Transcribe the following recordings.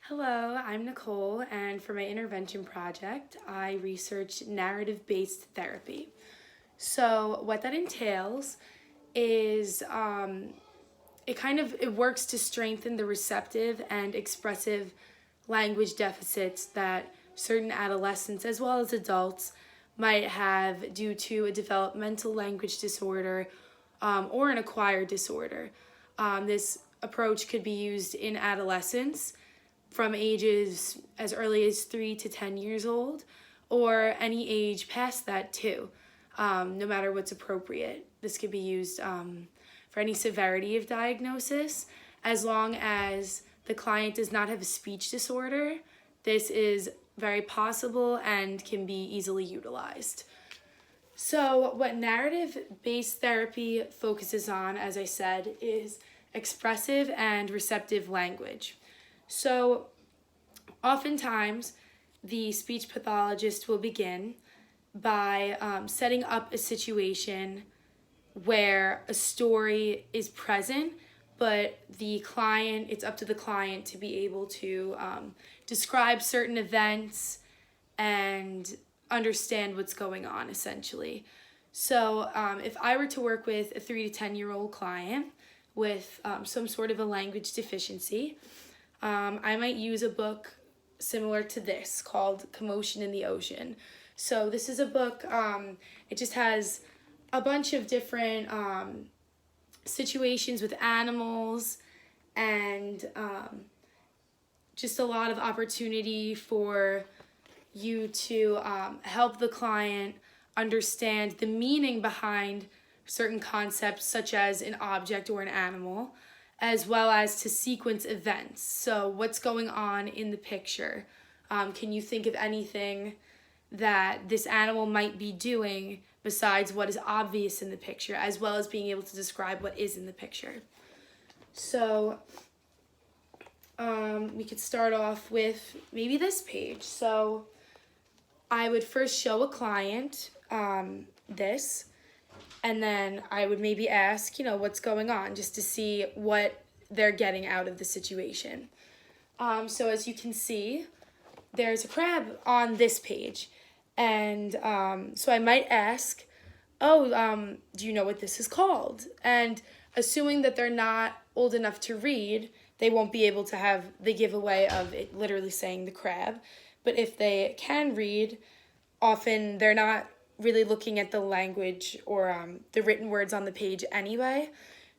Hello, I'm Nicole, and for my intervention project, I researched narrative-based therapy. So what that entails is it works to strengthen the receptive and expressive language deficits that certain adolescents as well as adults might have due to a developmental language disorder or an acquired disorder. This approach could be used in adolescents from ages as early as 3 to 10 years old, or any age past that too, no matter what's appropriate. This could be used for any severity of diagnosis, as long as the client does not have a speech disorder. This is very possible and can be easily utilized. So, what narrative based therapy focuses on, as I said, is expressive and receptive language. So, oftentimes, the speech pathologist will begin by setting up a situation where a story is present, but it's up to the client to be able to describe certain events and understand what's going on, essentially. So if I were to work with a 3 to 10-year-old client with some sort of a language deficiency, I might use a book similar to this called Commotion in the Ocean. So this is a book, it just has a bunch of different situations with animals and just a lot of opportunity for you to help the client understand the meaning behind certain concepts such as an object or an animal, as well as to sequence events. So what's going on in the picture? Can you think of anything that this animal might be doing besides what is obvious in the picture, as well as being able to describe what is in the picture? So we could start off with maybe this page. So I would first show a client this, and then I would maybe ask, what's going on, just to see what they're getting out of the situation. So as you can see, there's a crab on this page. And so I might ask, do you know what this is called? And assuming that they're not old enough to read, they won't be able to have the giveaway of it literally saying the crab. But if they can read, often they're not really looking at the language or the written words on the page anyway.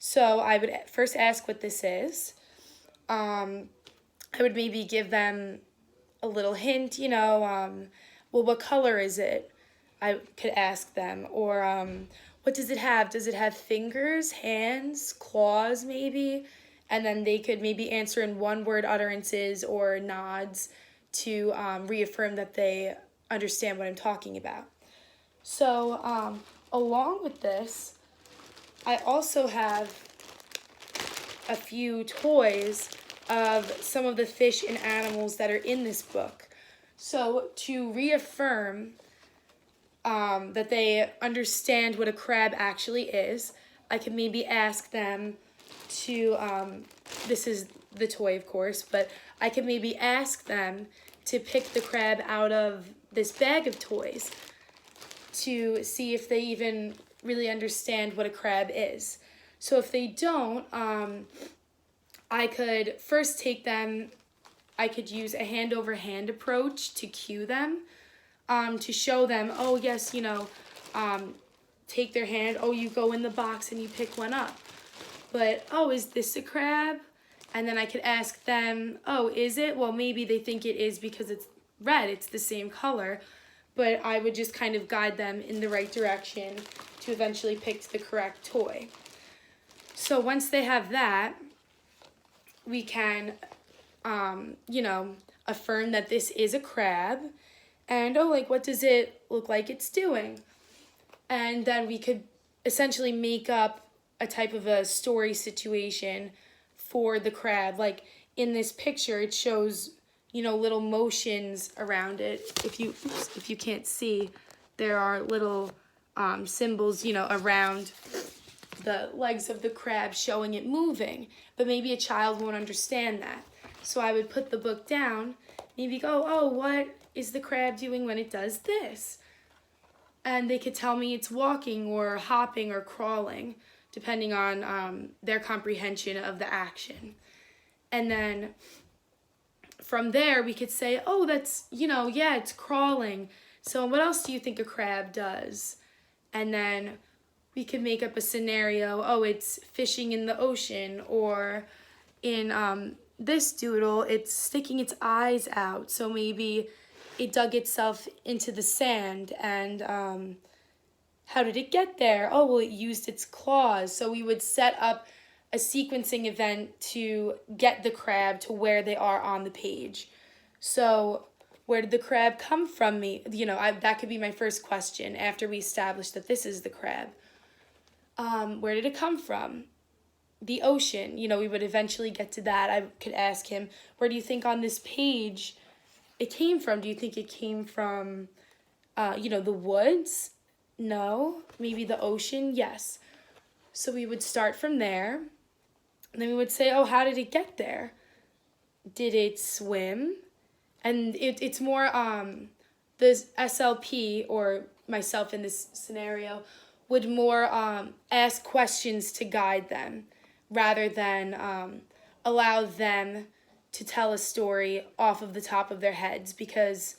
So I would first ask what this is. I would maybe give them a little hint, well, what color is it? I could ask them. Or what does it have? Does it have fingers, hands, claws maybe? And then they could maybe answer in one-word utterances or nods to reaffirm that they understand what I'm talking about. So along with this, I also have a few toys of some of the fish and animals that are in this book. So to reaffirm that they understand what a crab actually is, I can maybe ask them to, this is the toy of course, but I can maybe ask them to pick the crab out of this bag of toys to see if they even really understand what a crab is. So if they don't, I could first I could use a hand-over-hand approach to cue them, to show them, oh yes, take their hand, oh you go in the box and you pick one up. But, oh, is this a crab? And then I could ask them, oh, is it? Well, maybe they think it is because it's red, it's the same color. But I would just kind of guide them in the right direction to eventually pick the correct toy. So once they have that, we can, affirm that this is a crab. And, what does it look like it's doing? And then we could essentially make up a type of a story situation for the crab. Like in this picture, it shows, little motions around it. If you can't see, there are little symbols, around the legs of the crab showing it moving. But maybe a child won't understand that. So I would put the book down, maybe go, oh, what is the crab doing when it does this? And they could tell me it's walking or hopping or crawling, depending on their comprehension of the action. And then from there, we could say, oh, that's, yeah, it's crawling. So what else do you think a crab does? And then we could make up a scenario, oh, it's fishing in the ocean, or in this doodle, it's sticking its eyes out. So maybe it dug itself into the sand, and how did it get there? Oh, well, it used its claws. So we would set up a sequencing event to get the crab to where they are on the page. So where did the crab come from? That could be my first question after we establish that this is the crab. Where did it come from? The ocean. We would eventually get to that. I could ask him, where do you think on this page it came from? Do you think it came from, the woods? No. Maybe the ocean? Yes. So we would start from there. And then we would say, oh, how did it get there? Did it swim? And it's more, the SLP, or myself in this scenario, would more ask questions to guide them rather than allow them to tell a story off of the top of their heads, because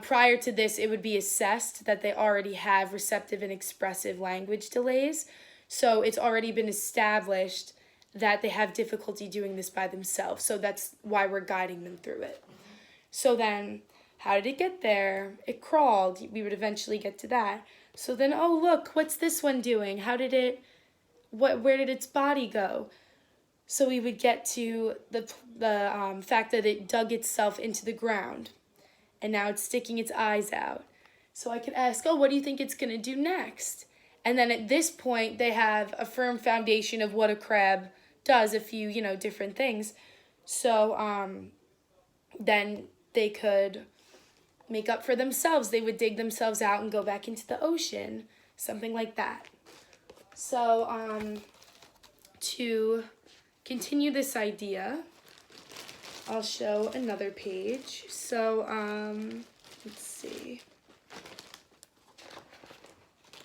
prior to this, it would be assessed that they already have receptive and expressive language delays. So it's already been established that they have difficulty doing this by themselves. So that's why we're guiding them through it. So then, how did it get there? It crawled. We would eventually get to that. So then, oh, look, what's this one doing? Where did its body go? So we would get to the fact that it dug itself into the ground, and now it's sticking its eyes out. So I could ask, oh, what do you think it's going to do next? And then at this point, they have a firm foundation of what a crab does, a few, different things. So then they could make up for themselves. They would dig themselves out and go back into the ocean, something like that. So to continue this idea, I'll show another page. So let's see.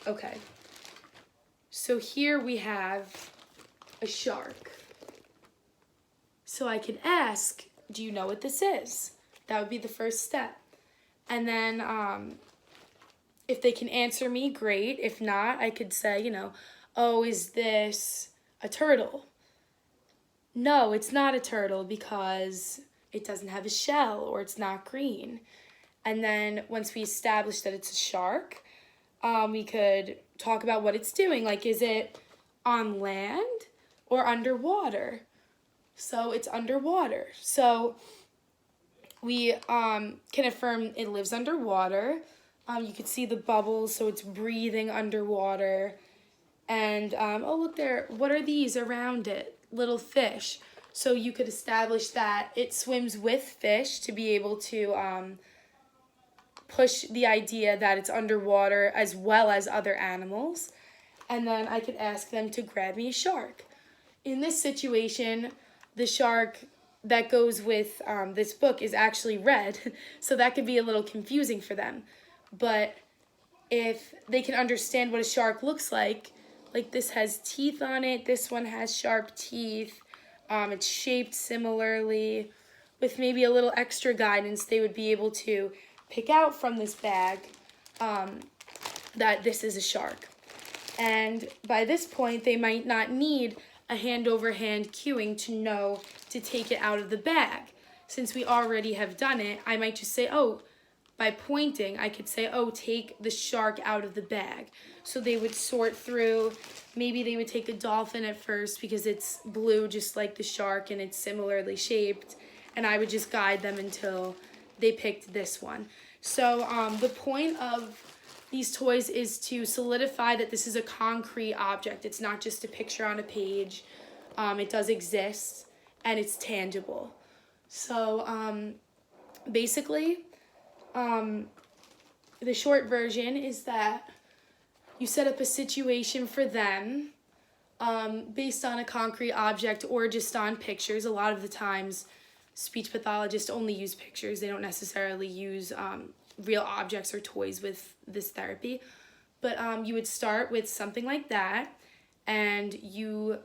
Okay. So here we have a shark. So I could ask, do you know what this is? That would be the first step. And then if they can answer me, great. If not, I could say, oh, is this a turtle? No, it's not a turtle because it doesn't have a shell, or it's not green. And then once we establish that it's a shark, we could talk about what it's doing. Like, is it on land or underwater? So it's underwater. So we can affirm it lives underwater. You could see the bubbles, so it's breathing underwater. And, oh, look there, what are these around it? Little fish. So you could establish that it swims with fish to be able to push the idea that it's underwater as well as other animals. And then I could ask them to grab me a shark. In this situation, the shark that goes with this book is actually red, so that could be a little confusing for them. But if they can understand what a shark looks like this has teeth on it, this one has sharp teeth, it's shaped similarly, with maybe a little extra guidance, they would be able to pick out from this bag that this is a shark. And by this point, they might not need a hand-over-hand cueing to know to take it out of the bag. Since we already have done it, I might just say, oh, by pointing, I could say, oh, take the shark out of the bag. So they would sort through. Maybe they would take a dolphin at first because it's blue just like the shark and it's similarly shaped. And I would just guide them until they picked this one. So the point of these toys is to solidify that this is a concrete object. It's not just a picture on a page. It does exist and it's tangible. So basically, the short version is that you set up a situation for them based on a concrete object or just on pictures. A lot of the times speech pathologists only use pictures. They don't necessarily use real objects or toys with this therapy. But you would start with something like that, and you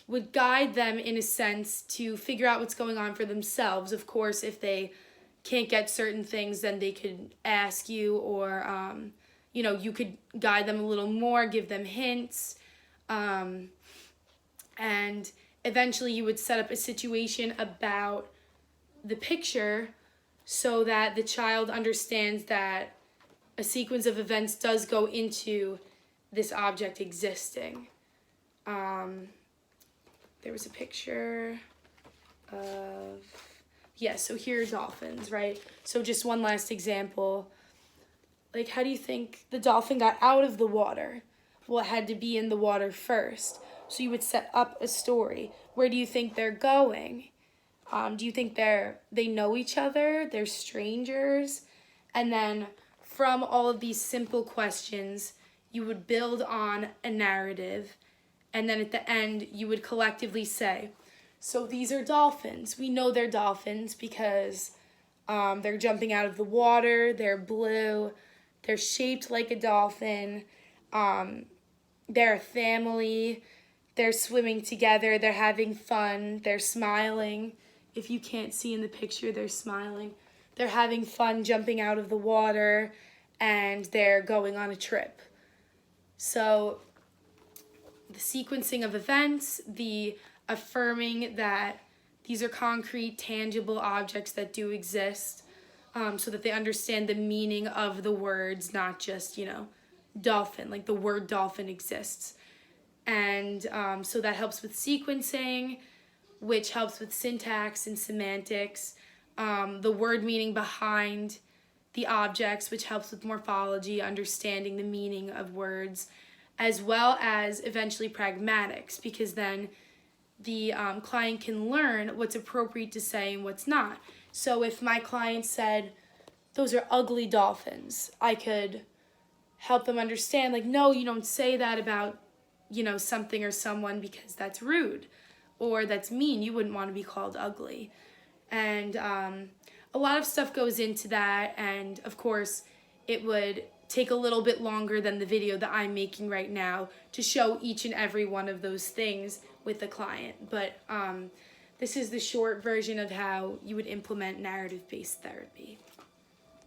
would guide them in a sense to figure out what's going on for themselves. Of course, if they can't get certain things, then they could ask you, or you could guide them a little more, give them hints, and eventually you would set up a situation about the picture so that the child understands that a sequence of events does go into this object existing. There was a picture of, so here are dolphins, right? So just one last example. Like, how do you think the dolphin got out of the water? Well, it had to be in the water first. So you would set up a story. Where do you think they're going? Do you think they know each other? They're strangers? And then from all of these simple questions, you would build on a narrative. And then at the end, you would collectively say, so these are dolphins. We know they're dolphins because they're jumping out of the water. They're blue. They're shaped like a dolphin. They're a family. They're swimming together. They're having fun. They're smiling. If you can't see in the picture, they're smiling. They're having fun jumping out of the water, and they're going on a trip. So the sequencing of events, the affirming that these are concrete, tangible objects that do exist, so that they understand the meaning of the words, not just, dolphin, like the word dolphin exists. And so that helps with sequencing, which helps with syntax and semantics, the word meaning behind the objects, which helps with morphology, understanding the meaning of words, as well as eventually pragmatics, because then the client can learn what's appropriate to say and what's not. So if my client said, those are ugly dolphins, I could help them understand, like, no, you don't say that about, something or someone because that's rude or that's mean. You wouldn't want to be called ugly. And a lot of stuff goes into that. And of course, it would take a little bit longer than the video that I'm making right now to show each and every one of those things with the client. But this is the short version of how you would implement narrative-based therapy.